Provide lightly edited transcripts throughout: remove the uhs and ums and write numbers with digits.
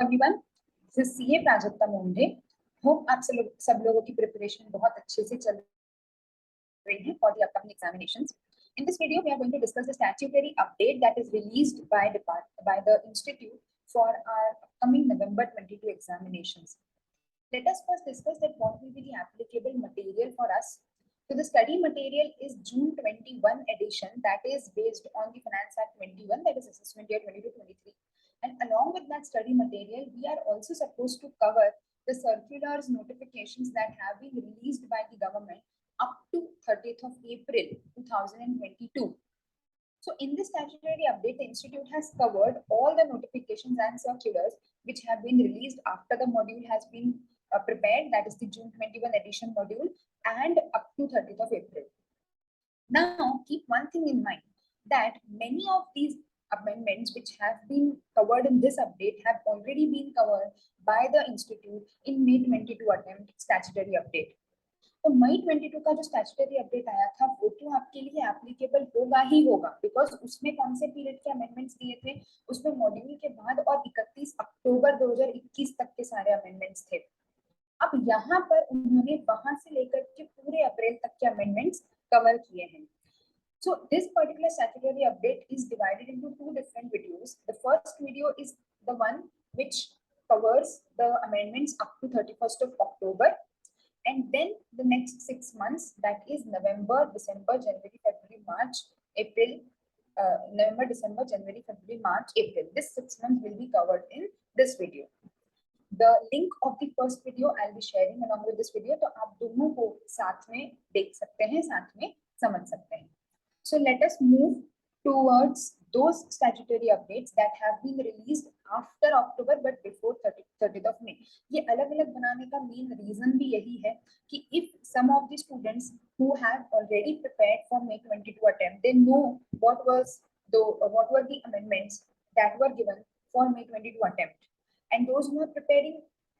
Everyone, this is CA Prajakta Munde. Hope आप सब लोगों की प्रिपरेशन बहुत अच्छे से चल रही है for the upcoming examinations. In this video, we are going to discuss the statutory update that is released by the institute for our upcoming November 22 examinations. Let us first discuss that what will be the applicable material for us. So the study material is June 21 edition, that is based on the Finance Act 21, that is assessment year 22-23. And along with that study material, we are also supposed to cover the circulars, notifications that have been released by the government up to 30th of April 2022. So in this statutory update, the institute has covered all the notifications and circulars which have been released after the module has been prepared, that is the June 21 edition module, and up to 30th of April. Now, keep one thing in mind, that many of these amendments which have been covered in this update have already been covered by the institute in May 22 attempt statutory update. तो मई 22 का जो statutory update आया था वो तो आपके लिए applicable होगा ही होगा, बिकॉज उसमें कौन से पीरियड के अमेंडमेंट्स दिए थे, उसमें मॉड्यूल के बाद और 31 अक्टूबर 2021 तक के सारे अमेंडमेंट्स थे। अब यहाँ पर उन्होंने वहां से लेकर के पूरे अप्रैल तक के अमेंडमेंट्स कवर किए हैं। So this particular statutory update is divided into two different videos. The first video is the one which covers the amendments up to 31st of October. And then the next 6 months, that is November, December, January, February, March, April, November, December, January, February, March, April. This 6 months will be covered in this video. The link of the first video I'll be sharing along with this video, तो आप दोनों को साथ में देख सकते हैं, साथ में समझ सकते हैं. So let us move towards those statutory updates that have been released after October but before 30th of May. ये अलग-अलग बनाने का main reason भी यही है कि if some of the students who have already prepared for May 22 attempt, they know what were the amendments that were given for May 22 attempt, and those who are preparing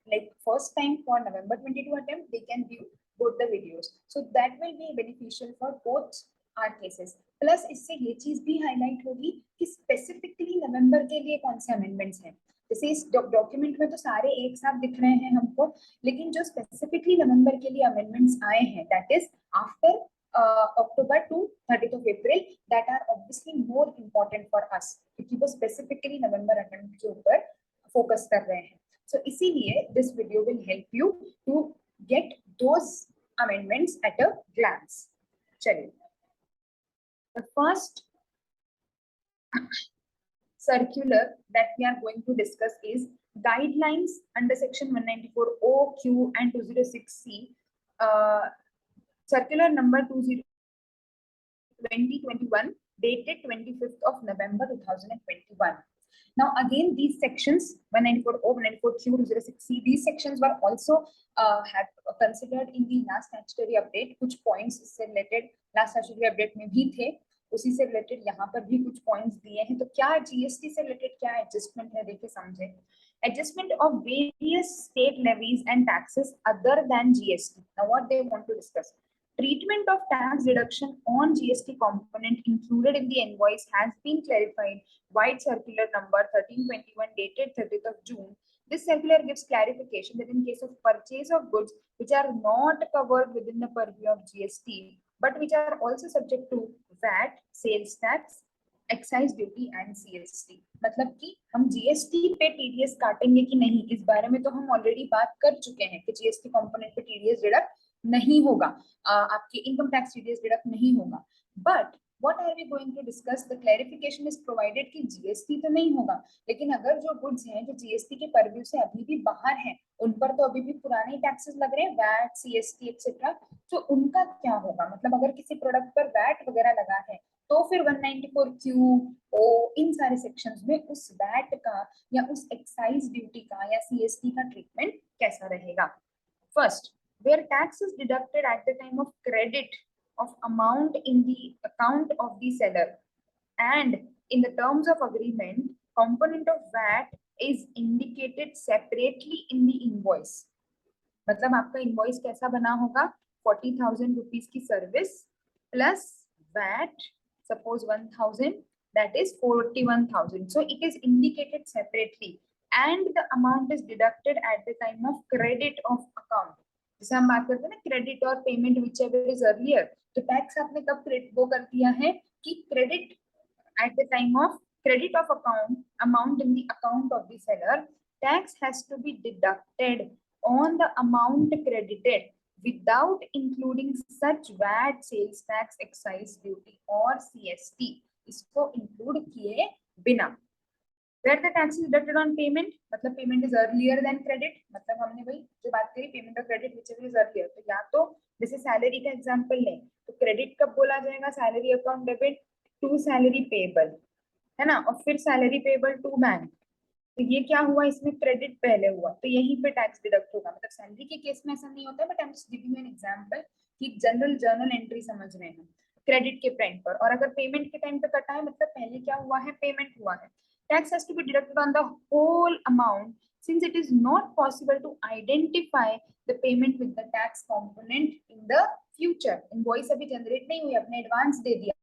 like first time for November 22 attempt, they can view both the videos. So that will be beneficial for both our cases. Plus इससे ये चीज भी highlight होगी कि specifically नवंबर के लिए कौन से अमेंडमेंट्स हैं। जैसे इस डॉक्यूमेंट में तो सारे एक साथ दिख रहे हैं हमको, लेकिन जो स्पेसिफिकली नवंबर के लिए अमेंडमेंट्स आए हैं, that is after October to 30th of April, that are obviously more important for us क्योंकि वो स्पेसिफिकली नवंबर अटेम्प्ट के ऊपर फोकस कर रहे हैं। So इसीलिए this video will help you to get those amendments at a glance. चलिए, the first circular that we are going to discuss is guidelines under section 194O, Q and 206C, circular number 2021 dated 25th of November 2021. Now again, these sections 194O, 194Q, 206C, these sections were also have considered in the last statutory update. कुछ points इससे related last statutory update में भी थे, उसी से related यहाँ पर भी कुछ पॉइंट्स दिए हैं। तो क्या जीएसटी से रिलेटेड क्या एडजस्टमेंट है, देखिए समझे। Adjustment of various state levies and taxes other than GST. Now what they want to discuss, treatment of tax deduction on GST component included in the invoice has been clarified. White circular number 1321 dated 30th of June. This circular gives clarification that in case of purchase of goods which are not covered within the purview of GST but which are also subject to VAT, sales tax, excise duty and CST, मतलब कि हम GST पे TDS काटेंगे कि नहीं, इस बारे में तो हम ऑलरेडी बात कर चुके हैं कि जीएसटी कंपोनेंट पे टीडीएस डिडक्ट नहीं होगा, आपके इनकम टैक्स टीडीएस डिडक्ट नहीं होगा। But what are we going to discuss, the clarification is provided कि जीएसटी तो नहीं होगा, लेकिन अगर जो गुड्स हैं जो जीएसटी के परव्यू से अभी भी बाहर हैं, उन पर तो अभी भी पुराने टैक्सेस लग रहे हैं, वैट, सीएसटी एक्सेट्रा, तो उनका क्या होगा। मतलब अगर किसी प्रोडक्ट पर वैट वगैरह लगा है तो फिर 194Q, O, इन सारे सेक्शंस में उस वैट का या उस एक्साइज ड्यूटी का या सीएसटी का ट्रीटमेंट कैसा रहेगा। First, where tax is deducted at the time of credit of amount in the account of the seller and in the terms of agreement, component of VAT is indicated separately in the invoice. मतलब आपका invoice कैसा बना होगा, 40,000 rupees की service plus VAT, suppose 1,000, that is 41,000. So it is indicated separately and the amount is deducted at the time of credit of account. जैसे हम बात करते हैं ना क्रेडिट और पेमेंट whichever is earlier, तो टैक्स आपने कब वो कर दिया है कि credit at the time of credit of account amount in the account of the seller, tax has to be deducted on the amount credited without including such VAT, sales tax, excise duty or CST. इसको include किए बिना. Where the tax is deducted on payment, मतलब payment is earlier than credit, मतलब हमने वही जो बात करी payment और credit whichever is earlier, तो या तो जैसे सैलरी का एग्जांपल लें तो क्रेडिट कब बोला जाएगा, salary account debit to salary payable, है ना, और फिर सैलरी पेबल टू बैंक. तो ये क्या हुआ, इसमें क्रेडिट पहले हुआ तो यहीं पे टैक्स डिडक्ट होगा. मतलब सैलरी के केस में ऐसा नहीं होता है, but I am just giving you an example कि जनरल जर्नल एंट्री समझ रहे हैं क्रेडिट के टाइम पर. और अगर पेमेंट के टाइम पे कटा है मतलब पहले क्या हुआ है, पेमेंट हुआ है. Tax has to be deducted on the whole amount since it is not possible to identify the payment with the tax component in the future. Invoice अभी generate नहीं हुई, अपने advance दे दिया,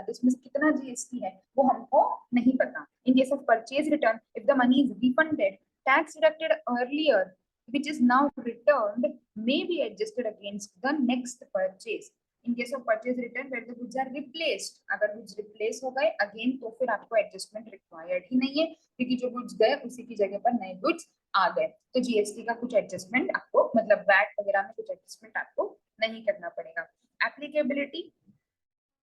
तो इसमें कितना जीएसटी है वो हमको नहीं पता. In case of purchase return, if the money is refunded, tax deducted earlier which is now returned may be adjusted against the next purchase. In case of purchase return where the goods are replaced, अगर goods replace हो गए again तो फिर आपको adjustment required ही नहीं है क्योंकि जो goods गए उसी की जगह पर नए goods आ गए. तो जीएसटी का कुछ एडजस्टमेंट आपको, मतलब वैट वगैरह में कुछ एडजस्टमेंट आपको नहीं करना पड़ेगा. Applicability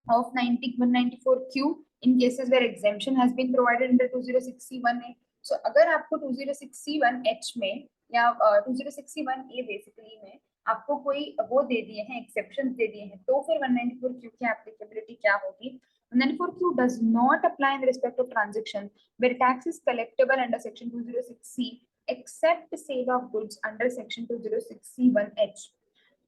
of 194Q in cases where exemption has been provided under 2061A. So अगर आपको 2061H में या 2061A बेसिकली में आपको कोई वो दे दिए हैं, एक्सेप्शन दे दिए हैं, तो फिर 194Q की एप्लीकेबिलिटी क्या होगी. 194Q does not apply in respect of transactions where tax is collectible under section 206C except sale of goods under section 206C1H.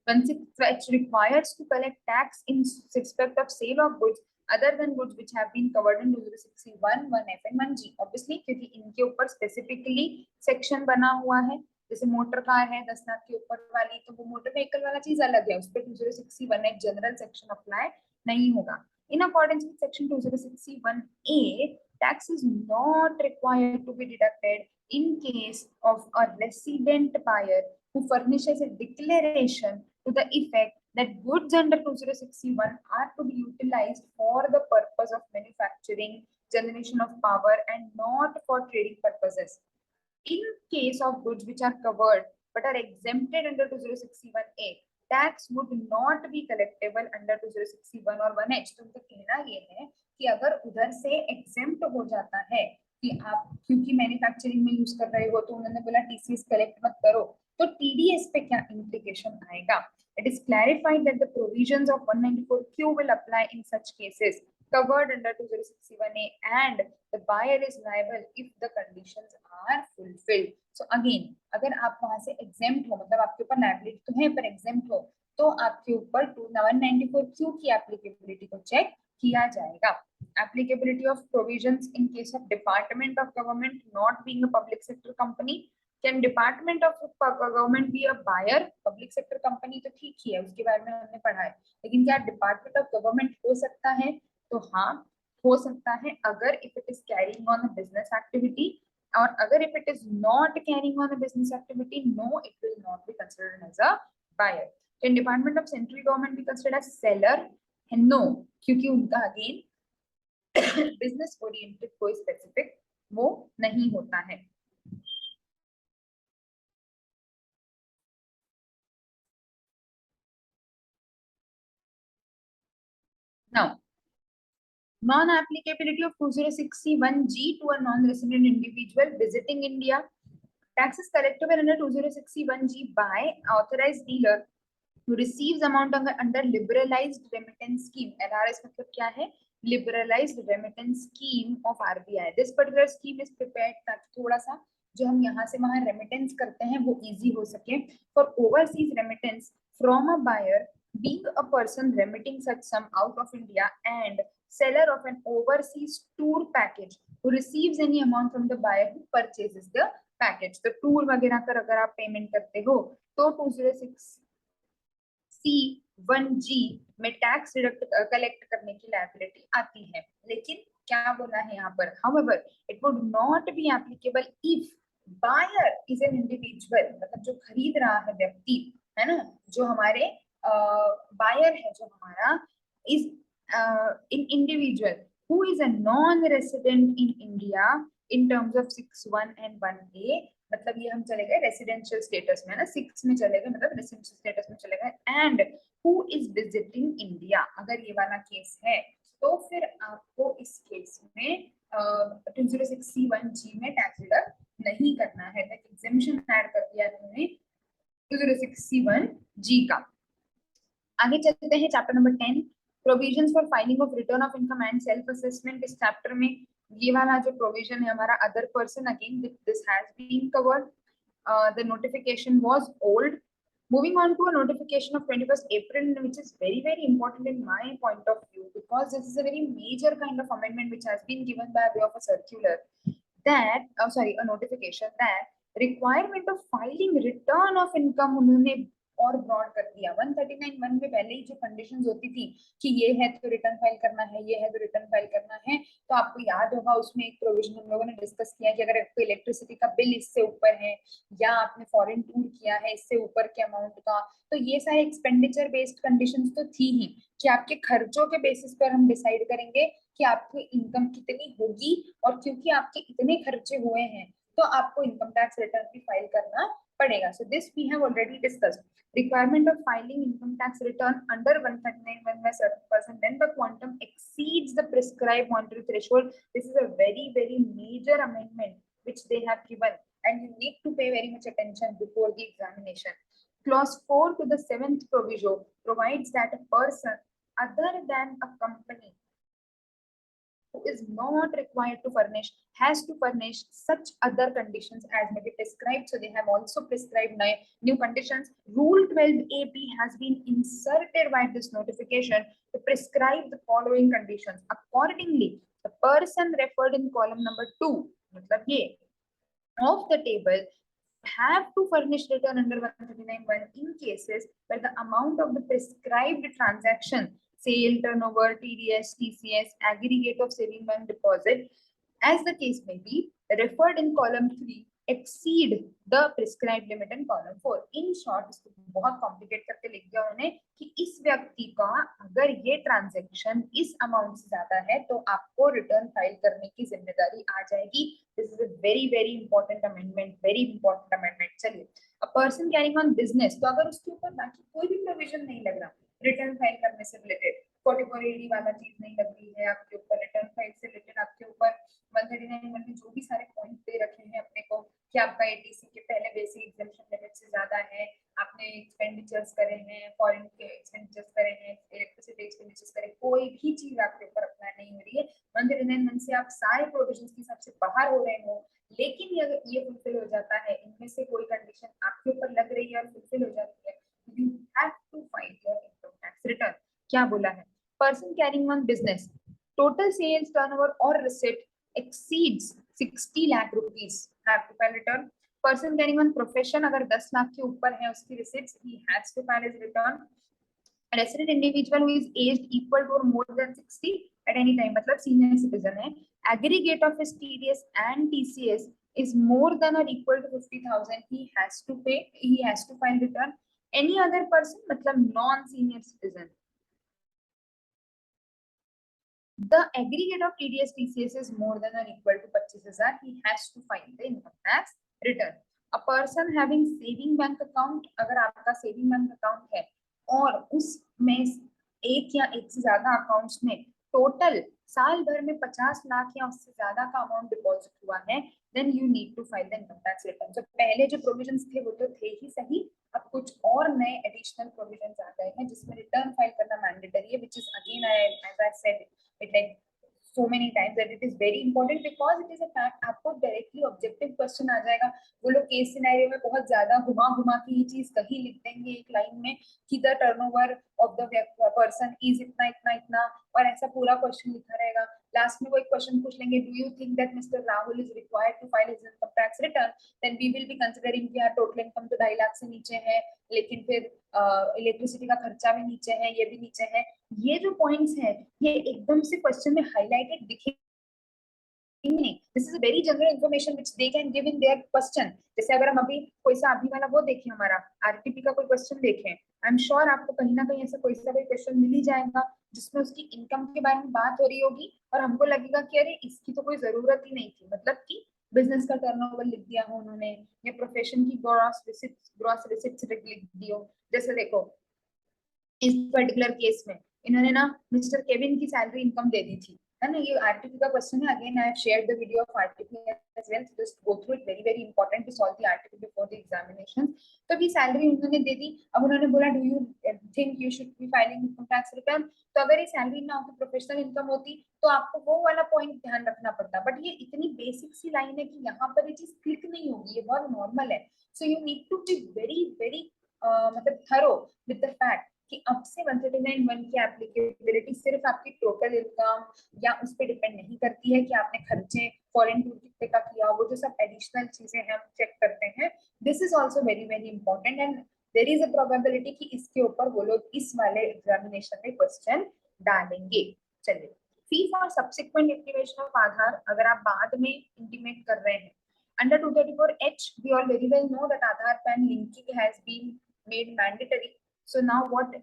106H requires to collect tax in respect of sale of goods other than goods which have been covered in 206C1, 1F and 1G. Obviously क्योंकि इनके ऊपर specifically section बना हुआ है. जैसे motor car है 10 लाख के ऊपर वाली, तो वो मोटर व्हीकल वाला चीज अलग है, उस पर 206C1H जनरल सेक्शन अप्लाई नहीं होगा. In accordance with section 206C1A, tax is not required to be deducted in case of a resident buyer who furnishes a declaration to the effect that goods under 206C1 are to be utilized for the purpose of manufacturing, generation of power and not for trading purposes. In case of goods which are covered but are exempted under 206C1A, tax would not be collectible under 206C1 और 1H. तो उनका कहना ये है कि अगर उधर से exempt हो जाता है कि आप क्योंकि मैन्युफैक्चरिंग में यूज कर रहे हो तो उन्होंने बोला टीसीएस कलेक्ट मत करो, तो टीडीएस पे क्या implication आएगा. It is clarified that the provisions of 194Q will apply in such cases covered under 206C1A and the buyer is liable if the conditions are fulfilled. So again, अगर आप वहां से exempt हो, मतलब आपके ऊपर liability तो है पर exempt हो, तो आपके ऊपर 194Q की applicability को check किया जाएगा. Applicability of provisions in case of Department of Government not being a public sector company. Can Department of Government be a buyer? Public sector company तो ठीक ही है, उसके बारे में हमने पढ़ा है, लेकिन क्या Department of Government हो सकता है? तो हाँ हो सकता है अगर if it is carrying on a business activity, और अगर if it is not carrying on a business activity, no, it will not be considered as a buyer. Can Department of Central Government be considered as seller? No, क्योंकि उनका again business oriented कोई specific वो नहीं होता है. Now, non-applicability of 206C1G to a non-resident individual visiting India. Tax is collectible under 206C1G by authorized dealer who receives amount under liberalized remittance scheme. LRS मतलब क्या है? Liberalized remittance scheme of RBI. This particular scheme is prepared ताकि थोड़ा सा जो हम यहाँ से वहाँ remittance करते हैं वो easy हो सके. For overseas remittance from a buyer being a person remitting such sum out of India and seller of an overseas tour package who receives any amount from the buyer who purchases the package. तो tour वगैरह कर अगर आप payment करते हो तो 206C1G में tax collect करने की लायबिलिटी आती है. लेकिन क्या बोला है यहाँ पर, however it would not be applicable if buyer is an individual, मतलब जो खरीद रहा है व्यक्ति है ना, जो हमारे बायर है जो हमारा, is in individual who is a non-resident in India in terms of 6(1) and 1A, मतलब ये हम चले गए रेसिडेंशियल स्टेटस में ना, 6 में चले गए मतलब रेसिडेंशियल स्टेटस में चले गए, and who is visiting India, अगर ये वाला केस है तो फिर आपको इस केस में 206C1G में टैक्स डिडक्ट नहीं करना है, एग्जेम्पशन ऐड कर दिया उन्होंने 206C1G का। आगे चलते हैं chapter number 10, provisions for filing of return of income and self assessment. इस चैप्टर में ये वाला जो प्रोविजन है हमारा other person, again this has been covered, the notification was old. Moving on to a notification of 21st April, which is very, very important in my point of view, because this is a very major kind of amendment which has been given by way of a circular that, a notification that requirement of filing return of income उन्होंने और broad कर दिया। 139(1) में पहले ही जो conditions होती थी कि ये है तो रिटर्न फाइल करना है, ये है तो रिटर्न फाइल करना है, तो आपको याद होगा उसमें एक प्रोविजन हम लोगों ने डिस्कस किया कि अगर आपको इलेक्ट्रिसिटी का बिल इससे ऊपर है या आपने फॉरेन टूर किया है इससे ऊपर के अमाउंट का, तो ये सारे एक्सपेंडिचर बेस्ड कंडीशंस तो थी ही कि आपके खर्चों के बेसिस पर हम डिसाइड करेंगे कि आपकी इनकम कितनी होगी, और क्योंकि आपके इतने खर्चे हुए हैं तो आपको इनकम टैक्स रिटर्न भी फाइल करना पड़ेगा। So this we have already discussed. Requirement of filing income tax return under 139(1) by certain person when the quantum exceeds the prescribed monetary threshold. This is a very, very major amendment which they have given, and you need to pay very much attention before the examination. Clause 4 to the 7th proviso provides that a person other than a company who is not required to furnish has to furnish such other conditions as may be prescribed. So they have also prescribed new conditions. Rule 12AB has been inserted by this notification to prescribe the following conditions. Accordingly, the person referred in column number 2, matlab ye, of the table have to furnish return under 139(1) in cases where the amount of the prescribed transaction, sale, turnover, TDS, TCS, aggregate of saving bank deposit, as the case may be, referred in column 3 exceed the prescribed limit in column 4. In short, इसको बहुत complicate करके लिख दिया उन्होंने कि इस व्यक्ति का अगर ये ट्रांजैक्शन इस अमाउंट से ज्यादा है तो आपको रिटर्न फाइल करने की जिम्मेदारी आ जाएगी। This is a very very important amendment, very important amendment. चलिए, a person carrying on business, तो अगर उसके ऊपर बाकी कोई भी प्रोविजन नहीं लग रहा रिटर्न फाइल करने से रिलेटेड, 4480 वाला चीज नहीं लग रही है आपके ऊपर, रिटर्न फाइल से रिलेटेड आपके ऊपर 139(1) में जो भी सारे पॉइंट दे रखे हैं अपने को कि आपका एटीसी के पहले बेसिक एग्जेम्पशन लिमिट से ज्यादा है, आपने एक्सपेंडिचर्स करे हैं, फॉरेन के एक्सपेंडिचर्स करे हैं, इलेक्ट्रिसिटी एक्सपेंडिचर्स करे, कोई भी चीज आपके ऊपर अप्लाई नहीं हो रही है, 139(1) से आप सारे प्रोविजंस के हिसाब से बाहर हो रहे हो, लेकिन अगर ये फुलफिल हो जाता है, इनमें से कोई कंडीशन आपके ऊपर लग रही है और फुलफिल हो जाती है, you have to file your income tax return. क्या बोला है? Person carrying on business, total sales, turnover और receipt exceeds 60 lakh rupees, have to file return. Person carrying on profession, अगर 10 लाख के ऊपर है उसकी receipts, he has to file his return. A resident individual who is aged equal to or more than 60 at any time, मतलब senior citizen है, aggregate of his TDS and TCS is more than or equal to 50,000, he has to pay, he has to file return. Any other person, मतलब non senior citizen, the aggregate of TDS TCS is more than or equal to 25,000, he has to file the income tax return. A person having saving bank account, अगर आपका saving bank account है और उसमें एक या एक से ज्यादा अकाउंट्स में टोटल साल भर में 50 लाख या उससे ज्यादा का अमाउंट डिपॉजिट हुआ है, then you need to file the income tax return. जो पहले जो प्रोविजंस थे वो तो थे ही सही, अब कुछ और नए एडिशनल प्रोविजंस आ गए हैं जिसमें रिटर्न फाइल करना मैंडेटरी है, which is again as I said it like so many times that it is very important because it is a fact। आपको डायरेक्टली ऑब्जेक्टिव क्वेश्चन आ जाएगा, वो लोग केस सिनेरियो में बहुत ज्यादा घुमा घुमा के ये चीज कहीं लिख देंगे एक लाइन में कि the turnover of the person is इतना इतना इतना, और ऐसा पूरा क्वेश्चन लिखा रहेगा। लास्ट में वो एक क्वेश्चन पूछ लेंगे, do you think that mister Rahul is required to file his income tax return, then we will be considering कि यार टोटल इनकम तो 2.5 लाख से नीचे है, लेकिन फिर इलेक्ट्रिसिटी का खर्चा भी नीचे है, ये भी नीचे है। ये जो पॉइंट्स हैं ये एकदम से क्वेश्चन में हाईलाइटेड दिखे नहीं, this is very general information which they can give in their question. जैसे अगर हम अभी कोई सा अभी वाला वो देखें, हमारा आरटीपी का कोई क्वेश्चन देखें, आई एम श्योर आपको कहीं ना कहीं ऐसा कोई सा कोई क्वेश्चन मिल ही जाएगा जिसमें उसकी इनकम के बारे में बात हो रही होगी और हमको लगेगा कि अरे इसकी तो कोई जरूरत ही नहीं थी, मतलब कि बिजनेस का टर्नओवर लिख दिया हो उन्होंने या प्रोफेशन की ग्रॉस रिसिप्ट्स लिख दी हो। जैसे देखो इस पर्टिकुलर केस में इन्होंने ना मिस्टर केविन की सैलरी इनकम दे दी थी, है ना। ये आरटीपी का क्वेश्चन है। Again I have shared the video of RTP as well, just go through it, very very important to solve the RTP before the examination. तो भी सैलरी उन्होंने दे दी। अब उन्होंने बोला do you think you should be filing income tax return. तो अगर ये सैलरी ना होती, प्रोफेशनल इनकम होती, तो आपको वो वाला पॉइंट ध्यान रखना पड़ता। बट ये इतनी बेसिक सी लाइन है कि यहाँ पर ये चीज क्लिक नहीं होगी, ये बहुत नॉर्मल है। So you need to be very very मतलब थरो विद द फैक्ट कि अब से 139(1) की एप्लीकेबिलिटी सिर्फ आपकी टोटल इनकम या उस पर डिपेंड नहीं करती है कि आपने खर्चे फॉरेन टूर कितने का किया, वो जो सब एडिशनल चीजें हैं हम चेक करते हैं। This is also very very important and there is a probability कि इसके ऊपर वो लोग इस वाले एग्जामिनेशन में क्वेश्चन डालेंगे। चलिए, fee for subsequent activation of Aadhaar, अगर आप बाद में इंटीमेट कर रहे हैं under 234H, we all very well know that Aadhaar PAN linking has been made mandatory. So now what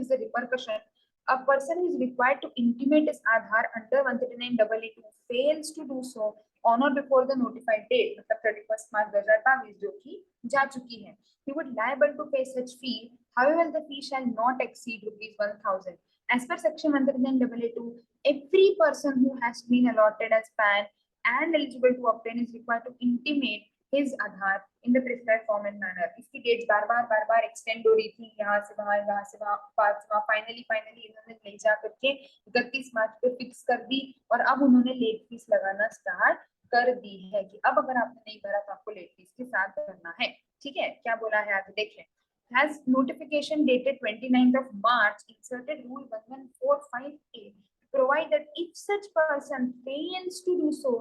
is the repercussion? A person who is required to intimate his Aadhaar under 139(2) fails to do so on or before the notified date, मतलब 31st March 2022 जो कि जा चुकी है, he would liable to pay such fee. However, the fee shall not exceed ₹1,000. As per section 139(2), every person who has been allotted as PAN and eligible to obtain is required to intimate his Aadhaar in the prescribed form and manner. इसकी dates बार बार extend हो रही थी, यहाँ से वहां finally इन्होंने ले जा करके 31 मार्च पे फिक्स कर दी और अब उन्होंने लेट फीस लगाना स्टार्ट कर दी है कि अब अगर आपने नहीं भरा तो आपको लेट फीस के साथ भरना है। ठीक है, क्या बोला है आगे देखें। Has notification dated 29th of March inserted rule 11458 provide that if such person fails to do so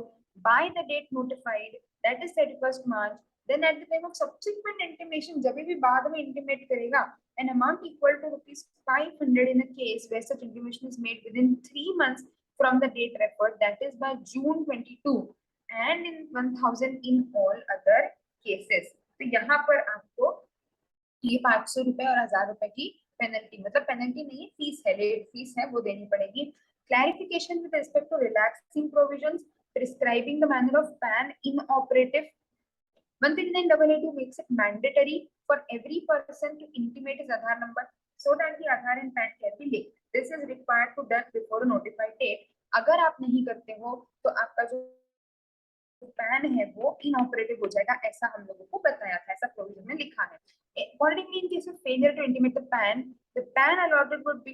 by the date notified, that is 31st March, then at the time of subsequent intimation, जब भी बाद में intimate करेगा, an amount equal to ₹500 in a case where such intimation is made within 3 months from the date referred, that is by June 22, and in 1000 in all other cases. तो यहाँ पर आपको ये 500 रुपए और 1000 रुपए की पेनल्टी, मतलब पेनल्टी नहीं है, फीस है, लेट फीस है, वो देनी पड़ेगी। Clarification with respect to relaxing provisions prescribing the manner of PAN inoperative. 139(2) makes it mandatory for every person to intimate his Aadhaar number so that the Aadhaar and PAN can be linked. This is required to done before a notified date. अगर आप नहीं करते हो तो आपका जो pan है वो इनऑपरेटिव हो जाएगा, ऐसा हम लोगों को बताया था, ऐसा प्रोविजन में लिखा है। Accordingly, in case of failure to intimate the PAN allotted would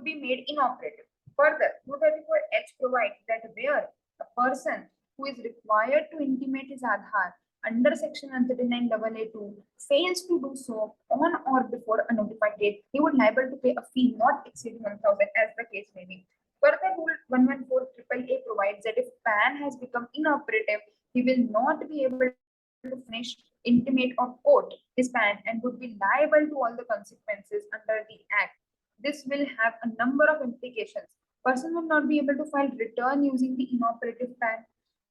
be made inoperative. Further, 234H provides that where a person who is required to intimate his Aadhaar under section 139(2) fails to do so on or before a notified date, he would liable to pay a fee not exceeding 1,000 as the case may be. Further, Rule 114AAA provides that if PAN has become inoperative, he will not be able to furnish, intimate, or quote his PAN and would be liable to all the consequences under the Act. This will have a number of implications. Person will not be able to file return using the inoperative PAN.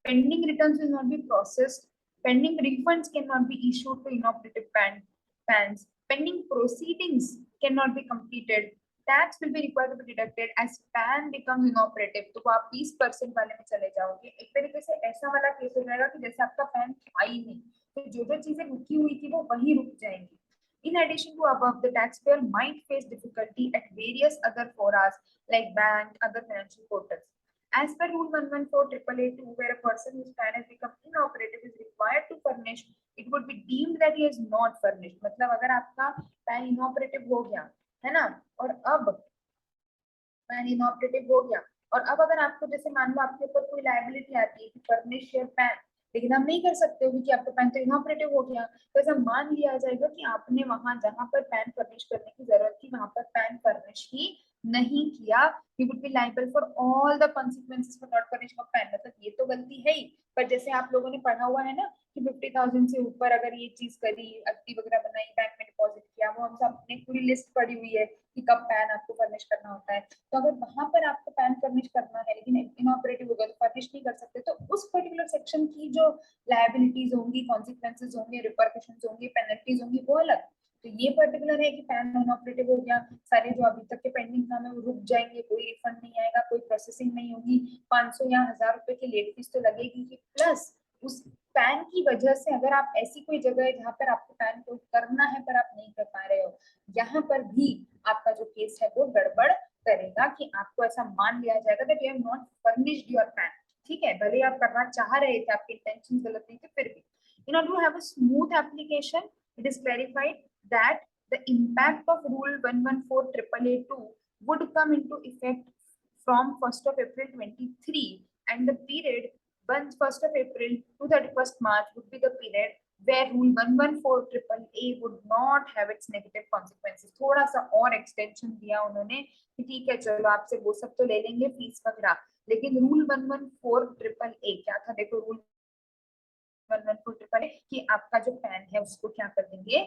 Pending returns will not be processed. Pending refunds cannot be issued to inoperative PANs. Pending proceedings cannot be completed. Tax will be required to be deducted as PAN becomes inoperative. तो आप 20% वाले में चले जाओगे। एक तरीके से ऐसा वाला केस हो जाएगा कि जैसे आपका PAN था ही नहीं, तो जो चीजें रुकी हुई थी वो वहीं रुक जाएंगी। In addition to above, the taxpayer might face difficulty at various other forums like bank, other financial portals. As per Rule 114AAA2, where a person whose PAN has become inoperative is required to furnish, it would be deemed that he is not furnished. मतलब अगर आपका PAN inoperative हो गया, है ना, और अब PAN inoperative हो गया, और अब अगर आपको जैसे मान लो आपके ऊपर कोई लायबिलिटी आती है कि फर्निश योर PAN, लेकिन आप नहीं कर सकते हो क्योंकि आपका पैन तो इनऑपरेटिव हो गया, तो ऐसा मान लिया जाएगा कि आपने वहां जहां पर पैन फर्निश करने की जरूरत थी वहां पर पैन फर्निश ही नहीं किया। You would be liable for all the consequences for not furnishing of pan. मतलब ये तो गलती है ही, पर जैसे आप लोगों ने पढ़ा हुआ है ना कि 50,000 से ऊपर अगर ये चीज करी, एफडी वगैरह बनाई, बैंक में डिपॉजिट किया, वो हम सब अपने पूरी लिस्ट पड़ी हुई है कि कब पैन आपको फर्निश करना होता है। तो अगर वहां पर आपको पैन फर्निश करना है लेकिन इनऑपरेटिव होगा तो फर्निश नहीं कर सकते, तो उस पर्टिकुलर सेक्शन की जो लायबिलिटीज होंगी, कॉन्सिक्वेंसेज होंगे, रिपरकशंस होंगी, पेनल्टीज होंगी, वो अलग। तो ये पर्टिकुलर है कि पैन इनऑपरेटिव हो गया, सारे जो अभी तक के पेंडिंग काम है वो रुक जाएंगे, कोई रिफंड नहीं आएगा, कोई प्रोसेसिंग नहीं होगी, 500 या 1000 रुपए की लेट फीस तो लगेगी ही, प्लस उस पैन की वजह से अगर आप ऐसी कोई जगह है जहां पर आपको पैन को करना है पर आप नहीं कर पा रहे हो, यहाँ पर भी आपका जो केस है वो गड़बड़ करेगा कि आपको ऐसा मान लिया जाएगा that you have not furnished your pan. ठीक है, भले आप करना चाह रहे थे, आपके इंटेंशन गलत नहीं थे, फिर भी in order to have a smooth application, it is clarified that the impact of Rule 114/882 would come into effect from 1st of April 23, and the period 1st of April to 31st March would be the period where Rule 114/888 would not have its negative consequences. थोड़ा सा और extension दिया उन्होंने कि ठीक है चलो आपसे वो सब तो ले लेंगे फीस वगैरह, लेकिन रूल 114/888 क्या था, देखो रूल 114/888 कि आपका जो पैन है उसको क्या कर देंगे,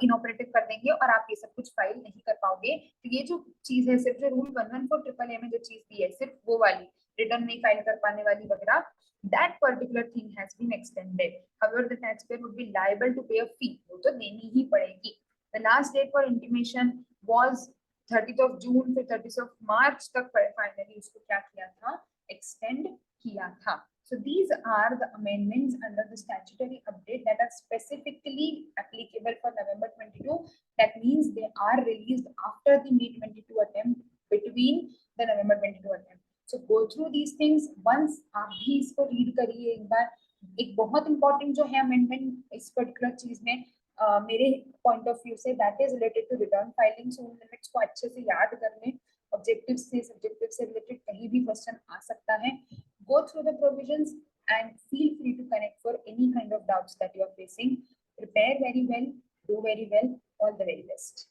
इनऑपरेटिव कर देंगे और आप ये सब कुछ फाइल नहीं कर पाओगे। तो ये जो चीज है, सिर्फ जो रूल 114/888 में जो चीज दी है सिर्फ वो वाली, रिटर्न नहीं फाइल कर पाने वाली वगैरह, that particular thing has been extended. However, the taxpayer would be liable to pay a fee, वो तो देनी ही पड़ेगी। The last date for intimation was 30th of June, फिर 30th of March तक फाइनली उसको क्या किया था, एक्सटेंड किया था। So these are the amendments under the statutory update that are specifically applicable for November 22. That means they are released after the May 22 attempt, between the November 22 attempt. So go through these things once, आप भी इसको read करिए एक बार। एक बहुत important जो है amendment इस पर्टिकुलर चीज में मेरे पॉइंट ऑफ व्यू से, that is related to return filing. So उन लिमिट्स को अच्छे से याद कर लें, ऑब्जेक्टिव से सब्जेक्टिव से रिलेटेड कहीं भी क्वेश्चन आ सकता है। Go through the provisions and feel free to connect for any kind of doubts that you are facing. Prepare very well, do very well, all the very best.